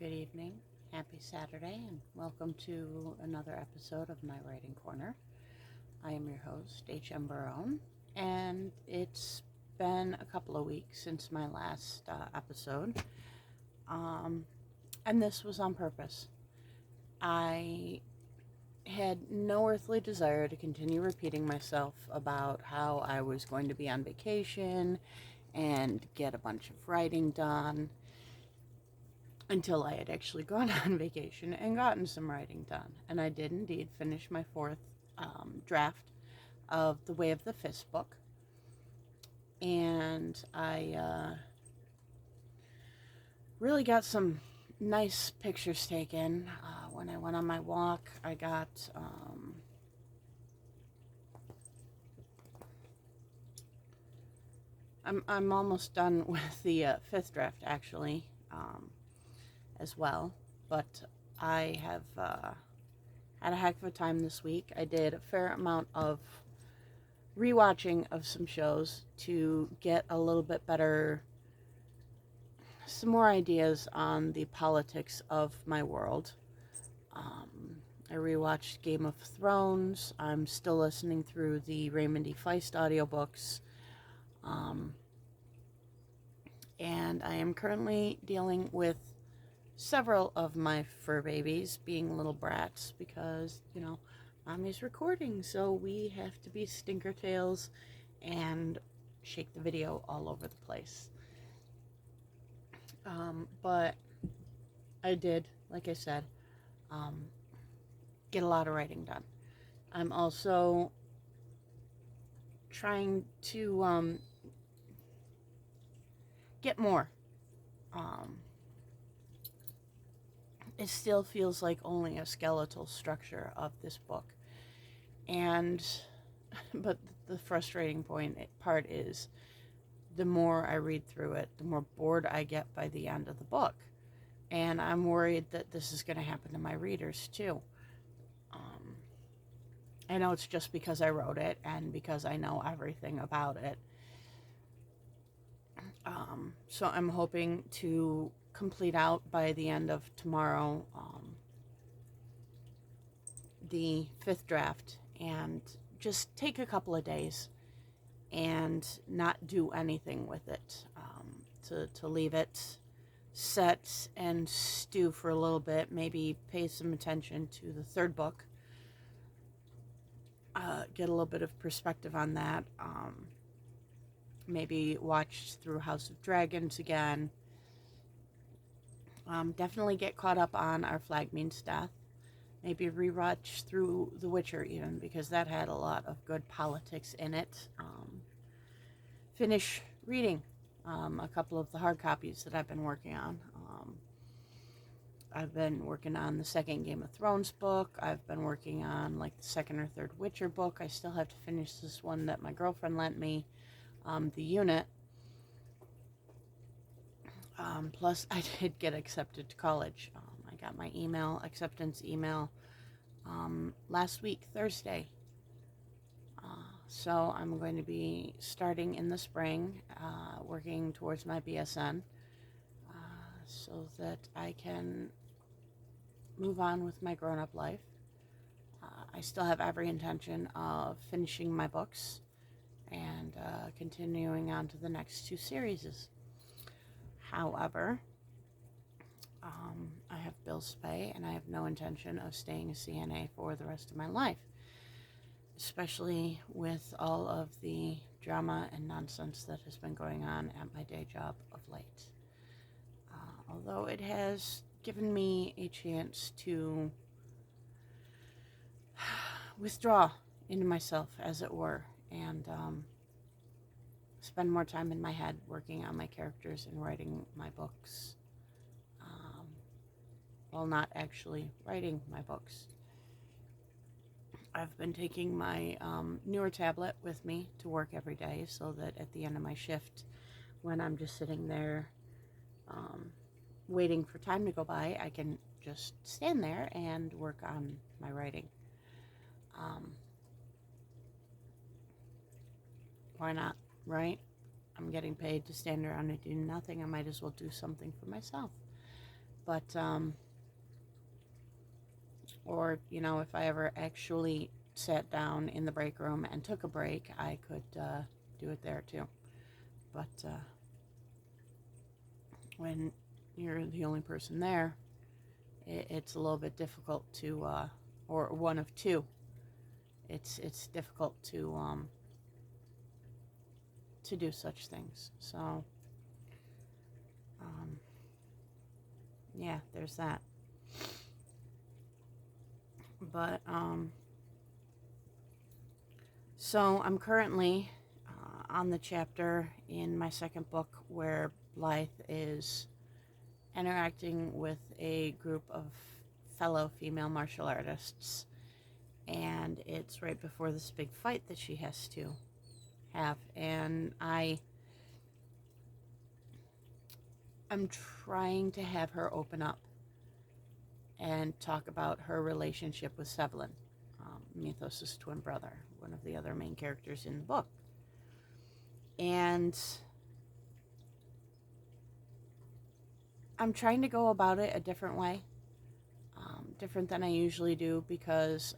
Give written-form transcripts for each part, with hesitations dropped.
Good evening, happy Saturday, and welcome to another episode of My Writing Corner. I am your host, H.M. Barone, and it's been a couple of weeks since my last episode, and this was on purpose. I had no earthly desire to continue repeating myself about how I was going to be on vacation and get a bunch of writing done until I had actually gone on vacation and gotten some writing done. And I did indeed finish my fourth draft of The Way of the Fist book. And I really got some nice pictures taken. When I went on my walk, I got I'm almost done with the fifth draft, actually, as well. But I have had a heck of a time this week. I did a fair amount of rewatching of some shows to get a little bit better, some more ideas on the politics of my world. I rewatched Game of Thrones. I'm still listening through the Raymond E. Feist audiobooks. And I am currently dealing with several of my fur babies being little brats because, mommy's recording, so we have to be stinkertails and shake the video all over the place. But I did, like I said, get a lot of writing done. I'm also trying to get more. It still feels like only a skeletal structure of this book. But the frustrating part is the more I read through it, the more bored I get by the end of the book. And I'm worried that this is going to happen to my readers too. I know it's just because I wrote it and because I know everything about it. So I'm hoping to complete out by the end of tomorrow the fifth draft and just take a couple of days and not do anything with it, to leave it set and stew for a little bit, maybe pay some attention to the third book, get a little bit of perspective on that, maybe watch through House of Dragons again, definitely get caught up on Our Flag Means Death, maybe rewatch through The Witcher even, because that had a lot of good politics in it. Finish reading a couple of the hard copies that I've been working on. I've been working on the second Game of Thrones book. I've been working on like the second or third Witcher book. I still have to finish this one that my girlfriend lent me, The Unit. Plus, I did get accepted to college. I got my acceptance email, last week, Thursday. So I'm going to be starting in the spring, working towards my BSN, so that I can move on with my grown-up life. I still have every intention of finishing my books and continuing on to the next two series. However, I have bills to pay, and I have no intention of staying a CNA for the rest of my life, especially with all of the drama and nonsense that has been going on at my day job of late. Although it has given me a chance to withdraw into myself, as it were, and spend more time in my head working on my characters and writing my books, while not actually writing my books. I've been taking my newer tablet with me to work every day so that at the end of my shift, when I'm just sitting there waiting for time to go by, I can just stand there and work on my writing. Why not, right? I'm getting paid to stand around and do nothing. I might as well do something for myself. But or if I ever actually sat down in the break room and took a break, I could do it there too. But when you're the only person there, it's a little bit difficult to, or one of two. It's difficult to do such things. So yeah, there's that. But so I'm currently on the chapter in my second book where Blythe is interacting with a group of fellow female martial artists, and it's right before this big fight that she has to have, and I'm trying to have her open up and talk about her relationship with Sevlin, Mythos' twin brother, one of the other main characters in the book. And I'm trying to go about it a different way, different than I usually do, because,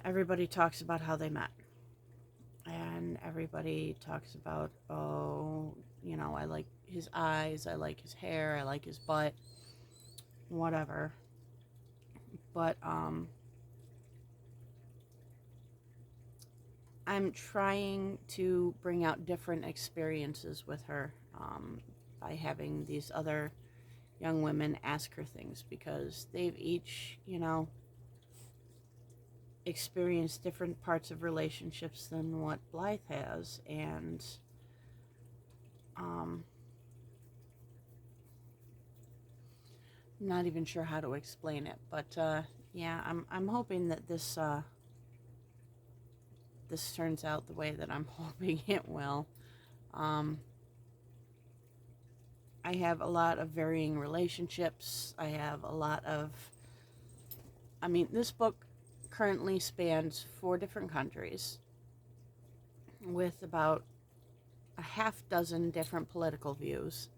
everybody talks about how they met. And everybody talks about, I like his eyes, I like his hair, I like his butt, whatever. But I'm trying to bring out different experiences with her by having these other young women ask her things, because they've each, experienced different parts of relationships than what Blythe has, and I'm not even sure how to explain it, but yeah, I'm hoping that this turns out the way that I'm hoping it will. I have a lot of varying relationships. I have a lot of, this book currently spans 4 different countries with about a half dozen different political views.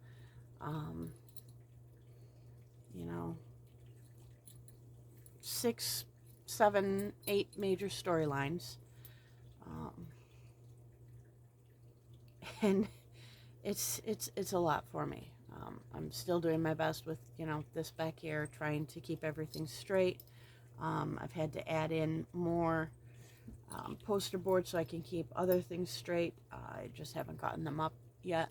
6, 7, 8 major storylines. And it's a lot for me. I'm still doing my best with, this back here, trying to keep everything straight. I've had to add in more poster boards so I can keep other things straight. I just haven't gotten them up yet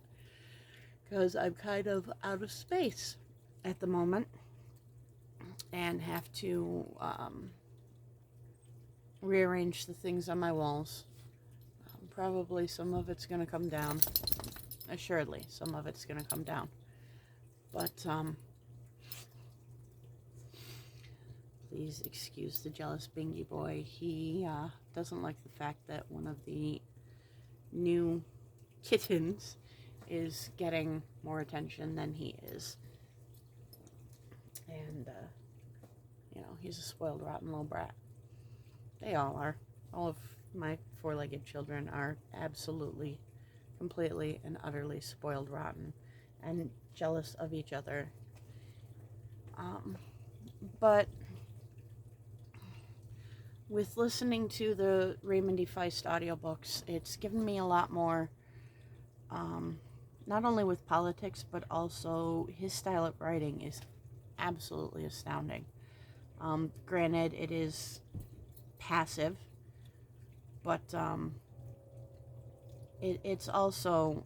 because I'm kind of out of space at the moment and have to rearrange the things on my walls. Probably some of it's going to come down. Assuredly, some of it's going to come down. But please excuse the jealous Bingy boy. He doesn't like the fact that one of the new kittens is getting more attention than he is. And, he's a spoiled, rotten little brat. They all are. All of my 4-legged children are absolutely, completely, and utterly spoiled, rotten, and jealous of each other. But with listening to the Raymond D. Feist audiobooks, it's given me a lot more, not only with politics, but also his style of writing is absolutely astounding. Granted, it is passive, but it's also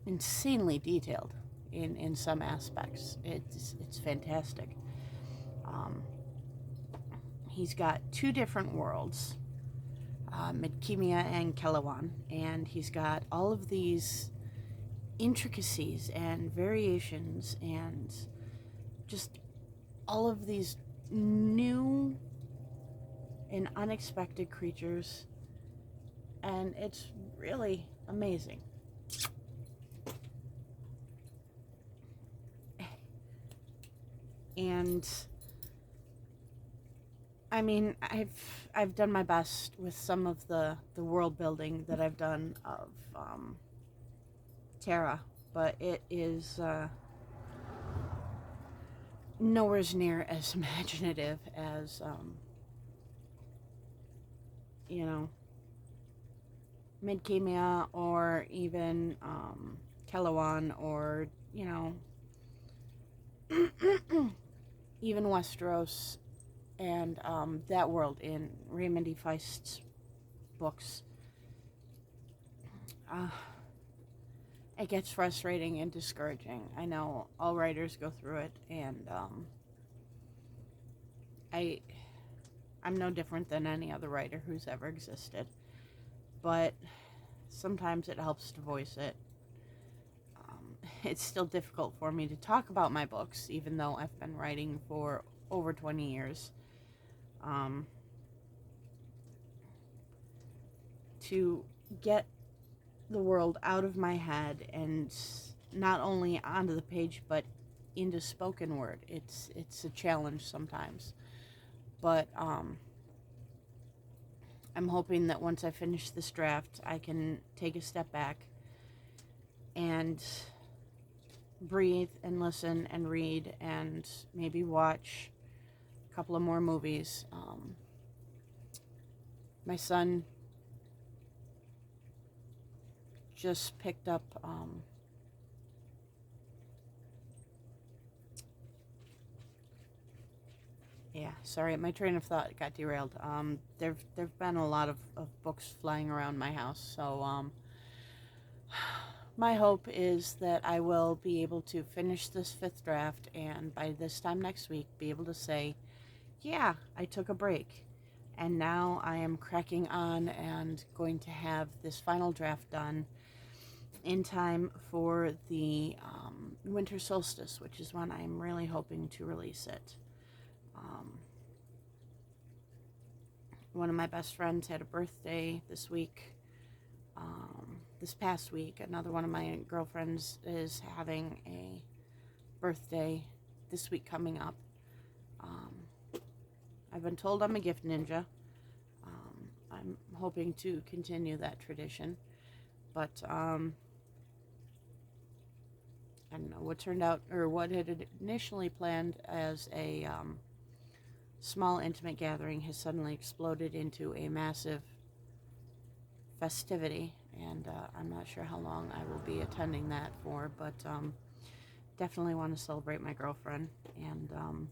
insanely detailed in some aspects. It's fantastic. He's got 2 different worlds, Midkemia and Kellowan, and he's got all of these intricacies and variations and just all of these new and unexpected creatures, and it's really amazing. And I've done my best with some of the world building that I've done of Terra but it is nowhere near as imaginative as, you know, Midkemia, or even Kellowan, or, you know, even Westeros, and that world in Raymond E. Feist's books. Uh, it gets frustrating and discouraging. I know all writers go through it, and I'm no different than any other writer who's ever existed. But sometimes it helps to voice it. It's still difficult for me to talk about my books, even though I've been writing for over 20 years. To get the world out of my head and not only onto the page but into spoken word. It's a challenge sometimes. But I'm hoping that once I finish this draft, I can take a step back and breathe and listen and read and maybe watch a couple of more movies. My son just picked up sorry, my train of thought got derailed. There've been a lot of books flying around my house, so my hope is that I will be able to finish this 5th draft, and by this time next week be able to say, yeah, I took a break, and now I am cracking on and going to have this final draft done in time for the winter solstice, which is when I'm really hoping to release it. One of my best friends had a birthday this week. This past week, another one of my girlfriends is having a birthday this week coming up. I've been told I'm a gift ninja. I'm hoping to continue that tradition, but I don't know what turned out, or what had initially planned as a small intimate gathering has suddenly exploded into a massive festivity, and I'm not sure how long I will be attending that for, but definitely want to celebrate my girlfriend, and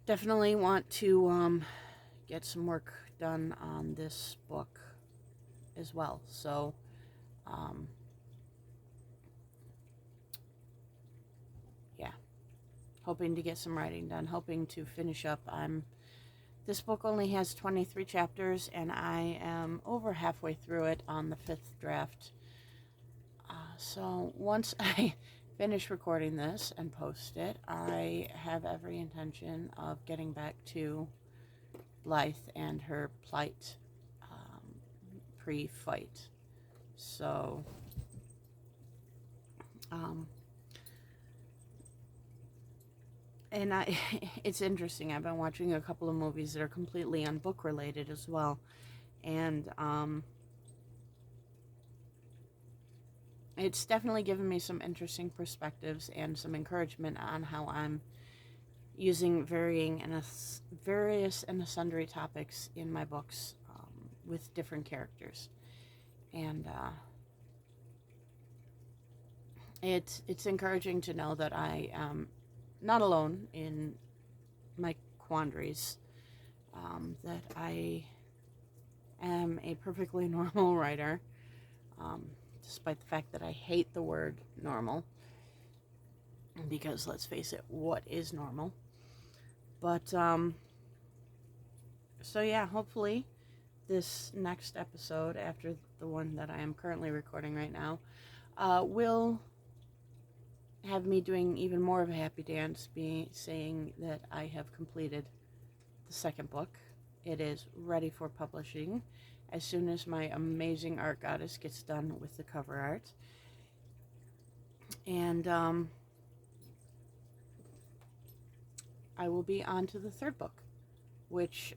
definitely want to get some work done on this book as well. So yeah, hoping to get some writing done, hoping to finish up. This book only has 23 chapters, and I am over halfway through it on the 5th draft. So once I finish recording this and post it, I have every intention of getting back to Blythe and her plight pre-fight. So and it's interesting. I've been watching a couple of movies that are completely unbook related as well, and it's definitely given me some interesting perspectives and some encouragement on how I'm using various and sundry topics in my books with different characters, and it's encouraging to know that I am not alone in my quandaries, that I am a perfectly normal writer, despite the fact that I hate the word normal, because let's face it, what is normal? But so yeah, hopefully this next episode, after the one that I am currently recording right now, will have me doing even more of a happy dance, saying that I have completed the 2nd book. It is ready for publishing as soon as my amazing art goddess gets done with the cover art. And I will be on to the 3rd book, which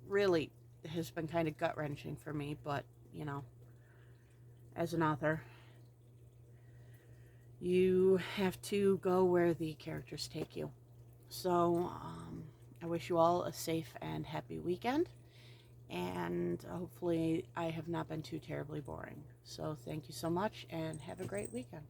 really has been kind of gut-wrenching for me, but, you know, as an author, you have to go where the characters take you. So, I wish you all a safe and happy weekend, and hopefully, I have not been too terribly boring. So, thank you so much, and have a great weekend.